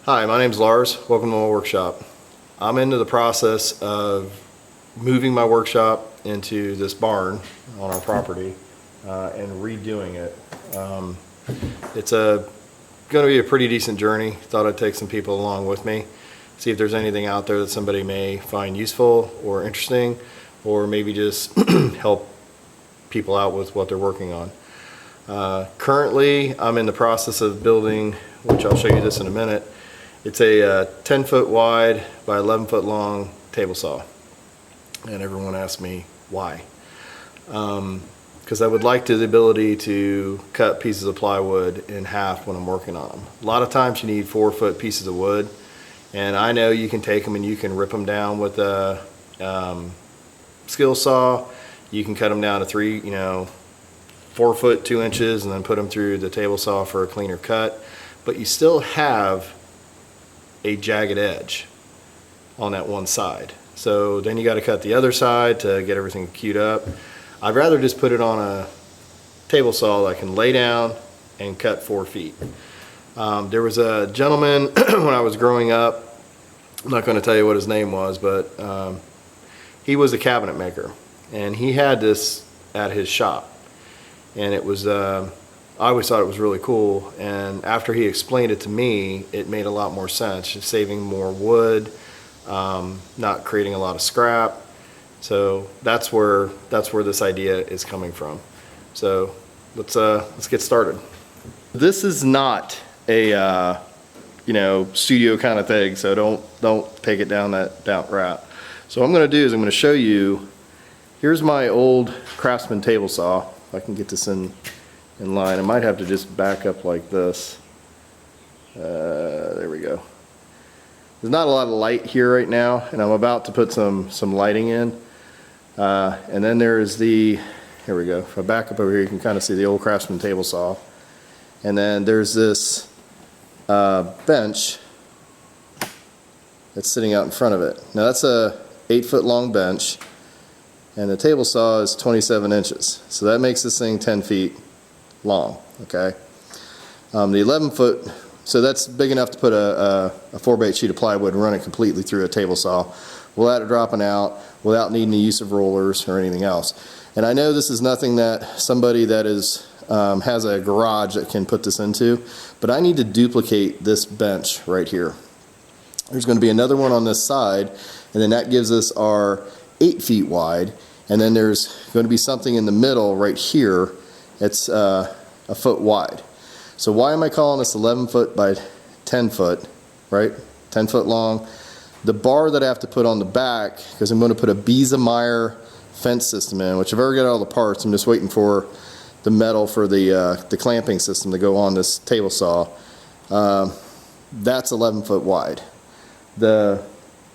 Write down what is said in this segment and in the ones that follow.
Hi, my name's Lars. Welcome to my workshop. I'm into the process of moving my workshop into this barn on our property and redoing it. It's going to be a pretty decent journey. Thought I'd take some people along with me, see if there's anything out there that somebody may find useful or interesting, or maybe just help people out with what they're working on. Currently, I'm in the process of building, which I'll show you this in a minute. It's a 10-foot wide by 11-foot long table saw. And everyone asks me why. Because I would like the ability to cut pieces of plywood in half when I'm working on them. A lot of times you need 4-foot pieces of wood, and I know you can take them and you can rip them down with a skill saw. You can cut them down to 4 foot 2 inches and then put them through the table saw for a cleaner cut. But you still have a jagged edge on that one side. So then you got to cut the other side to get everything queued up. I'd rather just put it on a table saw that I can lay down and cut 4 feet. There was a gentleman when I was growing up, I'm not going to tell you what his name was, but he was a cabinet maker, and he had this at his shop, and it was I always thought it was really cool, and after he explained it to me, it made a lot more sense. Just saving more wood, not creating a lot of scrap. So that's where this idea is coming from. So let's get started. This is not a studio kind of thing, so don't take it down that route. So what I'm going to do is I'm going to show you. Here's my old Craftsman table saw. If I can get this in line, I might have to just back up like this. There we go. There's not a lot of light here right now, and I'm about to put some lighting in. And then there's here we go. If I back up over here, you can kind of see the old Craftsman table saw. And then there's this bench that's sitting out in front of it. Now that's a 8-foot long bench, and the table saw is 27 inches. So that makes this thing 10 feet long, okay? The 11-foot, so that's big enough to put a 4x8 sheet of plywood and run it completely through a table saw without it dropping out, without needing the use of rollers or anything else. And I know this is nothing that somebody that has a garage that can put this into, but I need to duplicate this bench right here. There's going to be another one on this side, and then that gives us our 8 feet wide, and then there's going to be something in the middle right here. It's a foot wide. So why am I calling this 11 foot by 10 foot, right? 10 foot long. The bar that I have to put on the back, because I'm going to put a Biesemeyer fence system in, which I've already got all the parts. I'm just waiting for the metal for the clamping system to go on this table saw. That's 11 foot wide. The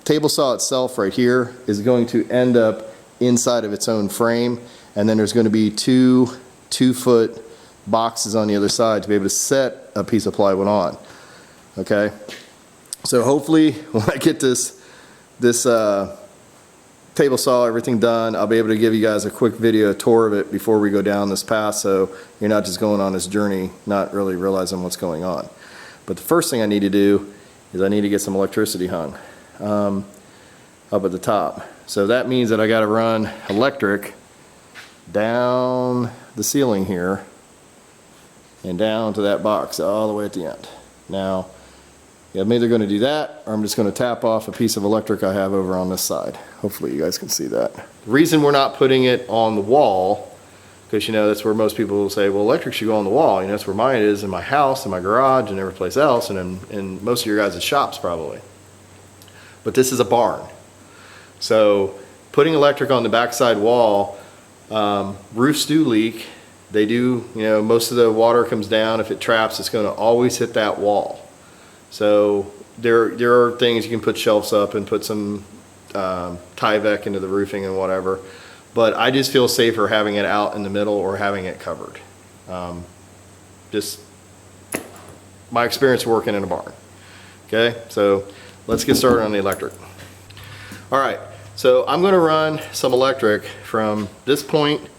table saw itself right here is going to end up inside of its own frame, and then there's going to be two 2-foot boxes on the other side to be able to set a piece of plywood on. Okay, so hopefully when I get this table saw, everything done, I'll be able to give you guys a quick video tour of it before we go down this path, so you're not just going on this journey not really realizing what's going on. But the first thing I need to do is I need to get some electricity hung up at the top. So that means that I got to run electric down the ceiling here and down to that box all the way at the end. Now, I'm either going to do that or I'm just going to tap off a piece of electric I have over on this side. Hopefully you guys can see that. The reason we're not putting it on the wall, because that's where most people will say, well, electric should go on the wall. That's where mine is, in my house, in my garage, and every place else, and in most of your guys' shops probably. But this is a barn. So putting electric on the backside wall, roofs do leak. They do, most of the water comes down. If it traps, it's going to always hit that wall. So there are things you can put shelves up and put some Tyvek into the roofing and whatever. But I just feel safer having it out in the middle or having it covered. Just my experience working in a barn. Okay, so let's get started on the electric. All right, so I'm going to run some electric from this point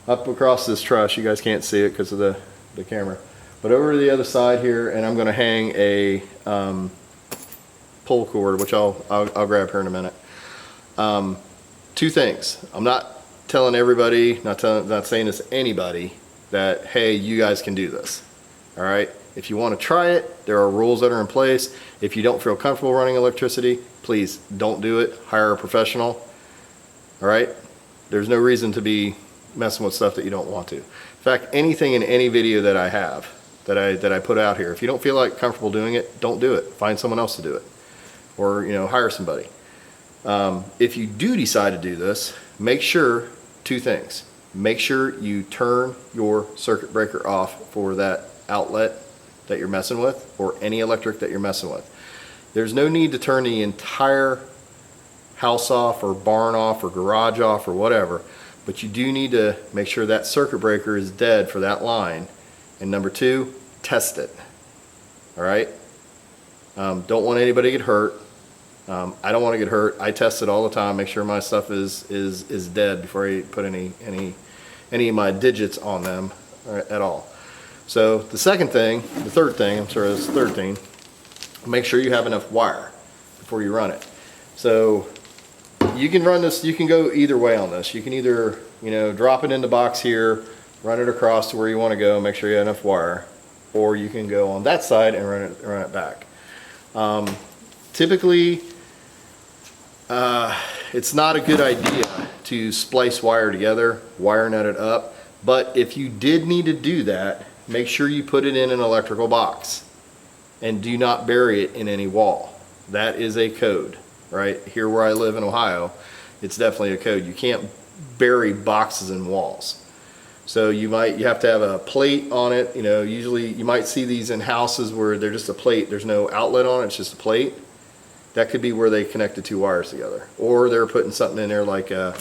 up across this truss. You guys can't see it because of the camera. But over to the other side here, and I'm going to hang a pull cord, which I'll grab here in a minute. Two things. I'm not telling everybody, not saying this to anybody, that hey, you guys can do this. All right. If you want to try it, there are rules that are in place. If you don't feel comfortable running electricity, please don't do it. Hire a professional. All right. There's no reason to be messing with stuff that you don't want to. In fact, anything in any video that I have, that I put out here, if you don't feel like comfortable doing it, don't do it. Find someone else to do it, or hire somebody. If you do decide to do this, make sure two things. Make sure you turn your circuit breaker off for that outlet that you're messing with, or any electric that you're messing with. There's no need to turn the entire house off or barn off or garage off or whatever, but you do need to make sure that circuit breaker is dead for that line. And number two, test it. All right. Don't want anybody to get hurt. I don't want to get hurt. I test it all the time. Make sure my stuff is dead before I put any of my digits on them at all. So the third thing, make sure you have enough wire before you run it. So you can run this. You can go either way on this. You can either drop it in the box here, run it across to where you want to go, make sure you have enough wire, or you can go on that side and run it back. Typically, it's not a good idea to splice wire together, wire net it up, but if you did need to do that, make sure you put it in an electrical box and do not bury it in any wall. That is a code, right? Here where I live in Ohio, it's definitely a code. You can't bury boxes in walls. So you have to have a plate on it. Usually you might see these in houses where they're just a plate. There's no outlet on it, it's just a plate. That could be where they connected two wires together. Or they're putting something in there like a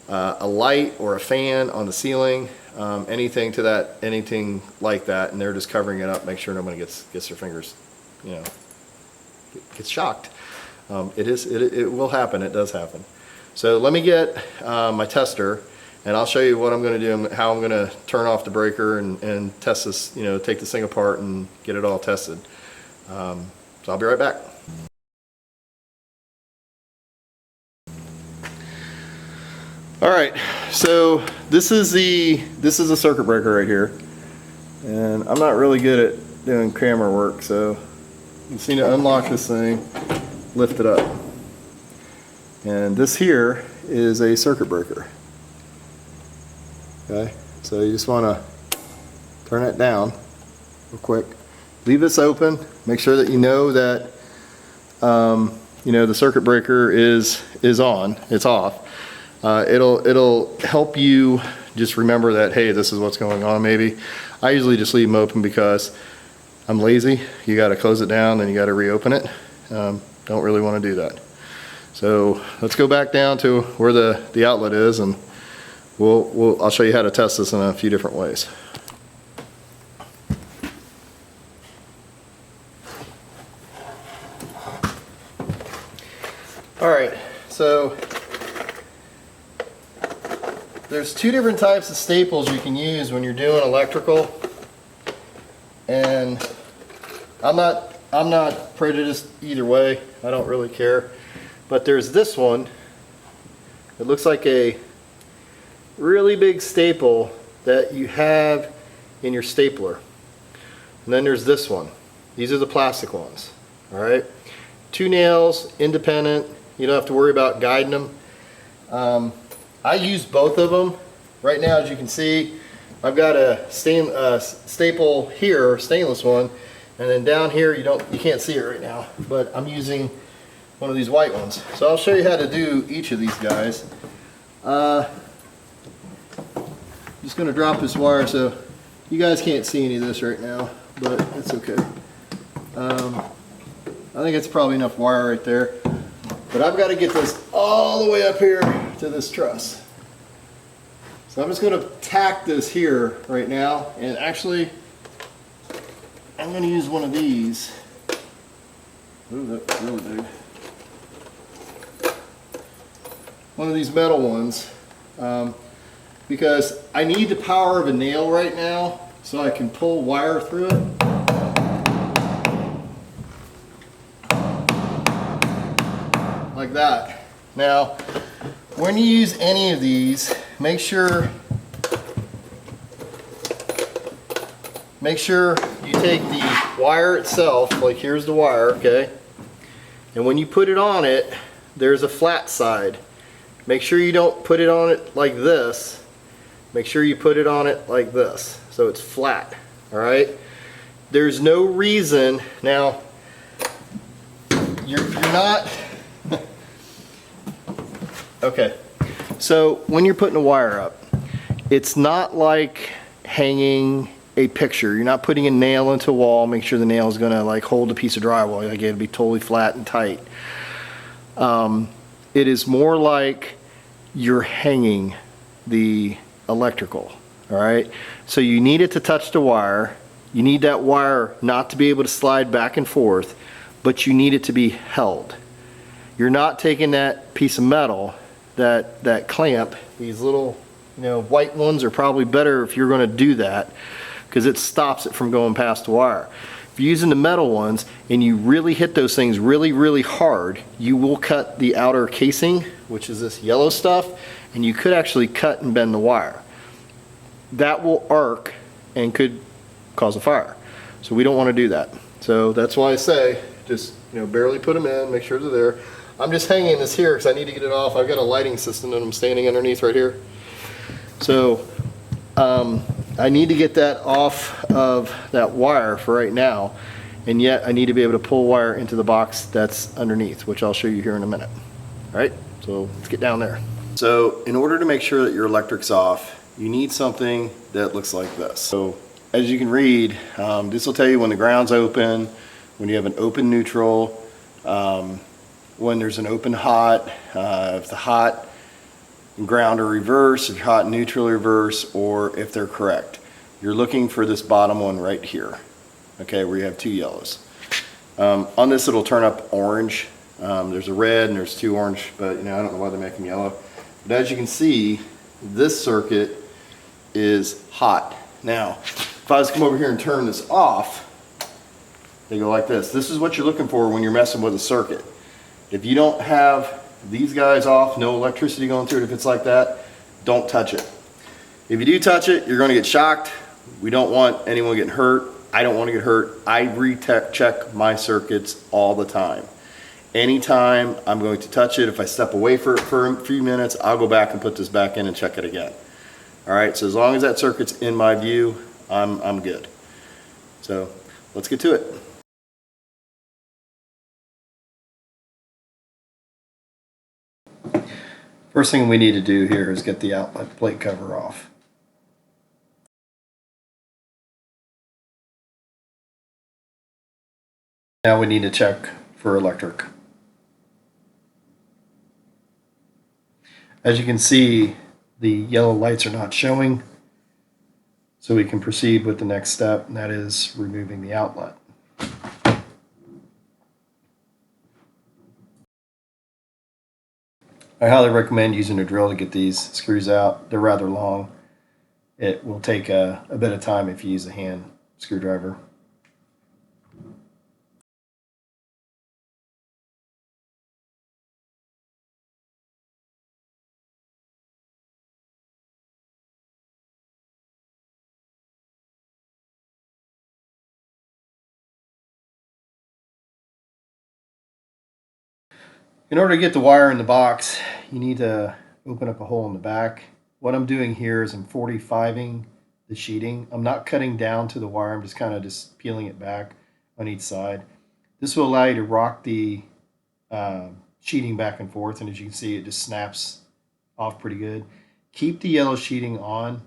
light or a fan on the ceiling, anything like that, and they're just covering it up, make sure nobody gets their fingers, gets shocked. It will happen, it does happen. So let me get my tester, and I'll show you what I'm going to do, how I'm going to turn off the breaker and test this, take this thing apart and get it all tested. So I'll be right back. All right, so this is a circuit breaker right here, and I'm not really good at doing camera work, so you just need to unlock this thing, lift it up, and this here is a circuit breaker. Okay, so you just want to turn it down real quick, leave this open, make sure that you know that the circuit breaker is on, it's off. It'll help you just remember that, hey, this is what's going on. Maybe I usually just leave them open because I'm lazy. You got to close it down, then you got to reopen it. Don't really want to do that. So let's go back down to where the outlet is, and I'll show you how to test this in a few different ways. All right, so there's two different types of staples you can use when you're doing electrical, and I'm not prejudiced either way. I don't really care. But there's this one. It looks like a really big staple that you have in your stapler. And then there's this one. These are the plastic ones. All right. 2 nails, independent. You don't have to worry about guiding them. I use both of them. Right now, as you can see, I've got a staple here, stainless one, and then down here you can't see it right now, but I'm using one of these white ones. So I'll show you how to do each of these guys. I'm just going to drop this wire so you guys can't see any of this right now, but it's okay. I think it's probably enough wire right there. But I've got to get this all the way up here to this truss. So I'm just going to tack this here right now, and actually I'm going to use one of these. Ooh, that's really big. One of these metal ones, because I need the power of a nail right now so I can pull wire through it. Like that. Now, when you use any of these, make sure you take the wire itself, like here's the wire, okay? And when you put it on it, there's a flat side. Make sure you don't put it on it like this. Make sure you put it on it like this, so it's flat, all right? There's no reason, now, you're not, okay. So when you're putting a wire up, it's not like hanging a picture. You're not putting a nail into a wall, make sure the nail is gonna like hold a piece of drywall, like it'll be totally flat and tight. It is more like you're hanging the electrical, all right? So you need it to touch the wire. You need that wire not to be able to slide back and forth, but you need it to be held. You're not taking that piece of metal, that clamp, these little, white ones are probably better if you're gonna do that, because it stops it from going past the wire. If you're using the metal ones and you really hit those things really, really hard, you will cut the outer casing, which is this yellow stuff, and you could actually cut and bend the wire. That will arc and could cause a fire. So we don't want to do that. So that's why I say, just barely put them in, make sure they're there. I'm just hanging this here because I need to get it off. I've got a lighting system that I'm standing underneath right here. So I need to get that off of that wire for right now, and yet I need to be able to pull wire into the box that's underneath, which I'll show you here in a minute. All right, so let's get down there. So in order to make sure that your electric's off, you need something that looks like this. So as you can read, this will tell you when the ground's open, when you have an open neutral, when there's an open hot, if the hot and ground are reverse, if hot and neutral are reverse, or if they're correct. You're looking for this bottom one right here, okay, where you have two yellows. On this it'll turn up orange. There's a red and there's two orange, but I don't know why they make them yellow. But as you can see, this circuit is hot. Now, if I was to come over here and turn this off, they go like this. This is what you're looking for when you're messing with a circuit. If you don't have these guys off, no electricity going through it, if it's like that, don't touch it. If you do touch it, you're going to get shocked. We don't want anyone getting hurt. I don't want to get hurt. I recheck my circuits all the time. Anytime I'm going to touch it, if I step away for a few minutes, I'll go back and put this back in and check it again. All right, so as long as that circuit's in my view, I'm good. So let's get to it. First thing we need to do here is get the outlet plate cover off. Now we need to check for electric. As you can see, the yellow lights are not showing, so we can proceed with the next step, and that is removing the outlet. I highly recommend using a drill to get these screws out. They're rather long. It will take a bit of time if you use a hand screwdriver. In order to get the wire in the box, you need to open up a hole in the back. What I'm doing here is I'm 45ing the sheeting. I'm not cutting down to the wire, I'm just kind of just peeling it back on each side. This will allow you to rock the sheeting back and forth, and as you can see, it just snaps off pretty good. Keep the yellow sheeting on,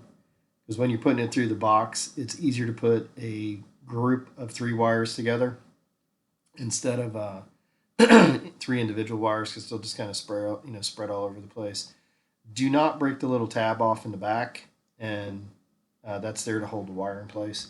because when you're putting it through the box, it's easier to put a group of 3 wires together instead of 3 individual wires, because they'll just kind of spread all over the place. Do not break the little tab off in the back, and that's there to hold the wire in place.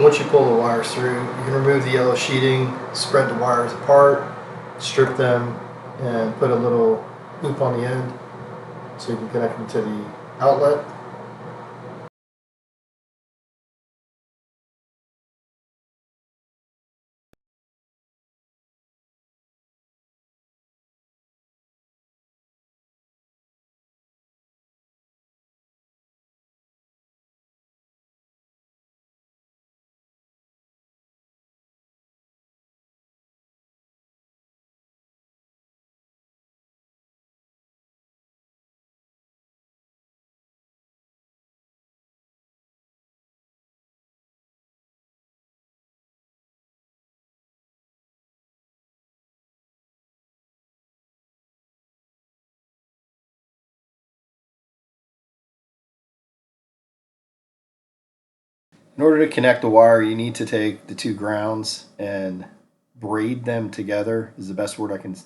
Once you pull the wires through, you can remove the yellow sheeting, spread the wires apart, strip them, and put a little loop on the end so you can connect them to the outlet. In order to connect the wire, you need to take the two grounds and braid them together, is the best word I can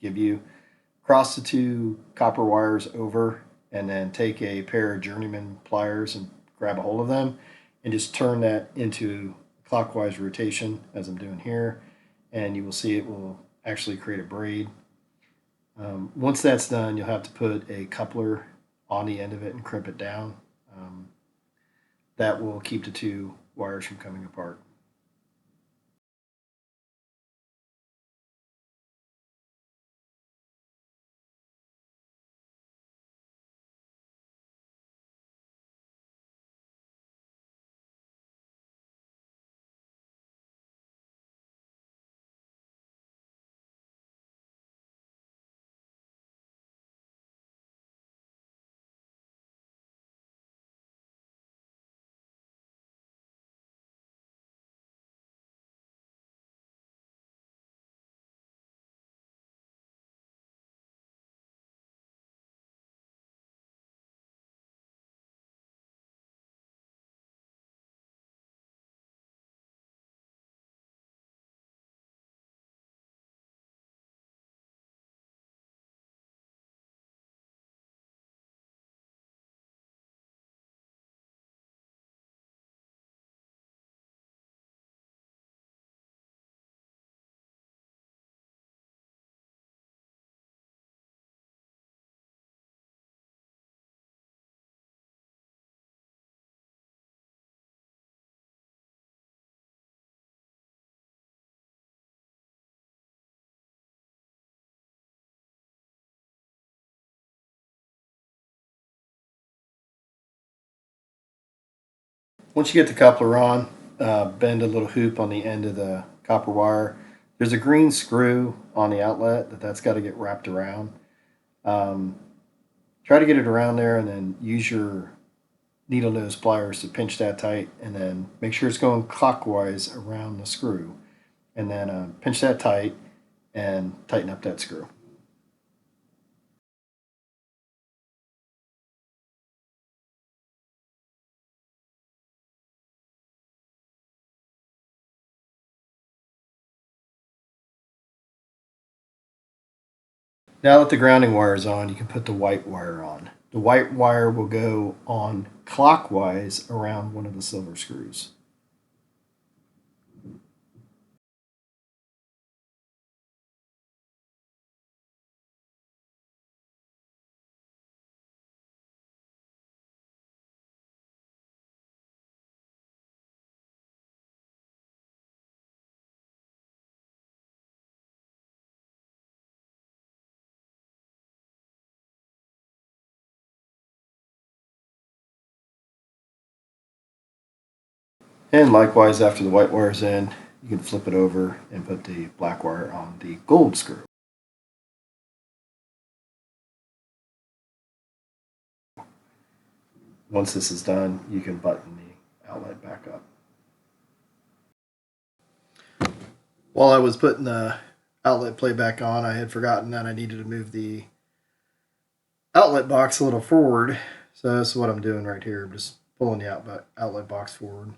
give you. Cross the two copper wires over and then take a pair of journeyman pliers and grab a hold of them and just turn that into clockwise rotation as I'm doing here, and you will see it will actually create a braid. Once that's done, you'll have to put a coupler on the end of it and crimp it down. That will keep the two wires from coming apart. Once you get the coupler on, bend a little hoop on the end of the copper wire. There's a green screw on the outlet that's got to get wrapped around. Um, Try to get it around there and then use your needle nose pliers to pinch that tight, and then make sure it's going clockwise around the screw, and then pinch that tight and tighten up that screw. Now that the grounding wire is on, you can put the white wire on. The white wire will go on clockwise around one of the silver screws. And likewise, after the white wire is in, you can flip it over and put the black wire on the gold screw. Once this is done, you can button the outlet back up. While I was putting the outlet plate back on, I had forgotten that I needed to move the outlet box a little forward. So that's what I'm doing right here. I'm just pulling the outlet box forward.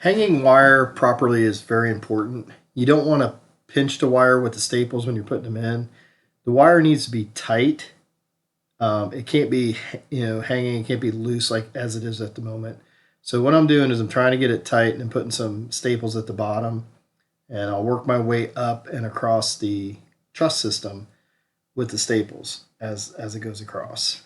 Hanging wire properly is very important. You don't want to pinch the wire with the staples when you're putting them in. The wire needs to be tight. It can't be, hanging. It can't be loose like as it is at the moment. So what I'm doing is I'm trying to get it tight and then putting some staples at the bottom, and I'll work my way up and across the truss system with the staples as it goes across.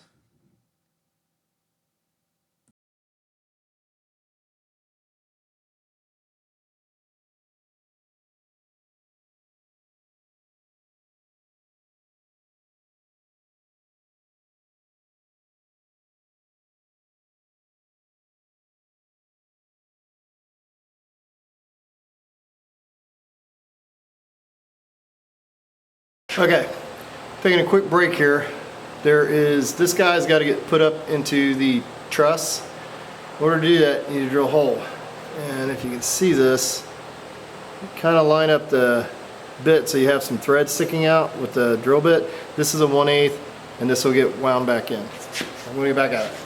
Okay, taking a quick break here. This guy's got to get put up into the truss. In order to do that, you need to drill a hole. And if you can see this, kind of line up the bit so you have some thread sticking out with the drill bit. This is a 1/8, and this will get wound back in. I'm going to get back at it.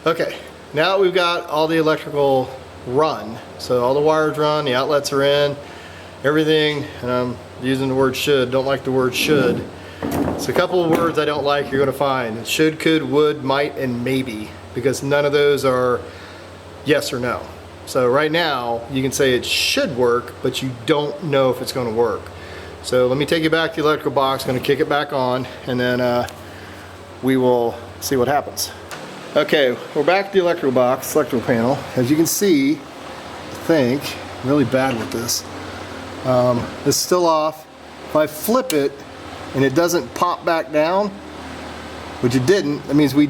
Okay, now we've got all the electrical run. So all the wires run, the outlets are in, everything, and I'm using the word should, don't like the word should. So a couple of words I don't like you're gonna find. Should, could, would, might, and maybe, because none of those are yes or no. So right now, you can say it should work, but you don't know if it's gonna work. So let me take you back to the electrical box, I'm gonna kick it back on, and then we will see what happens. Okay, we're back to the electrical box, electrical panel. As you can see, I think, I'm really bad with this. It's still off. If I flip it and it doesn't pop back down, which it didn't, that means we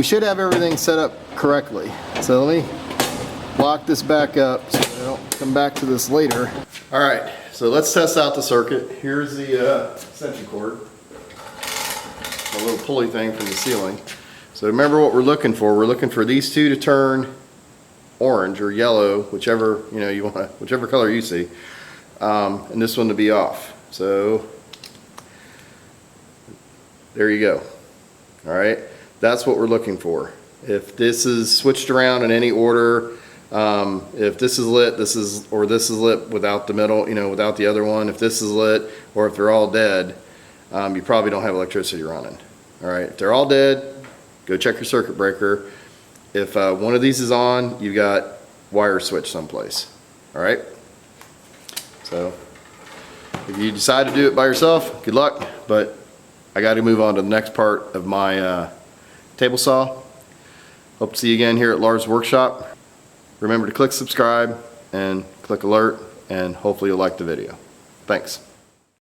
should have everything set up correctly. So let me lock this back up so I don't come back to this later. All right, so let's test out the circuit. Here's the extension cord, a little pulley thing from the ceiling. So remember what we're looking for. We're looking for these two to turn orange or yellow, whichever you want, whichever color you see, and this one to be off. So there you go. All right, that's what we're looking for. If this is switched around in any order, if this is lit, this is lit without the middle, without the other one. If this is lit, or if they're all dead, you probably don't have electricity running. All right, if they're all dead, go check your circuit breaker. If one of these is on, you've got wire switch someplace. All right? So if you decide to do it by yourself, good luck, but I got to move on to the next part of my table saw. Hope to see you again here at Lars' workshop. Remember to click subscribe and click alert, and hopefully you'll like the video. Thanks.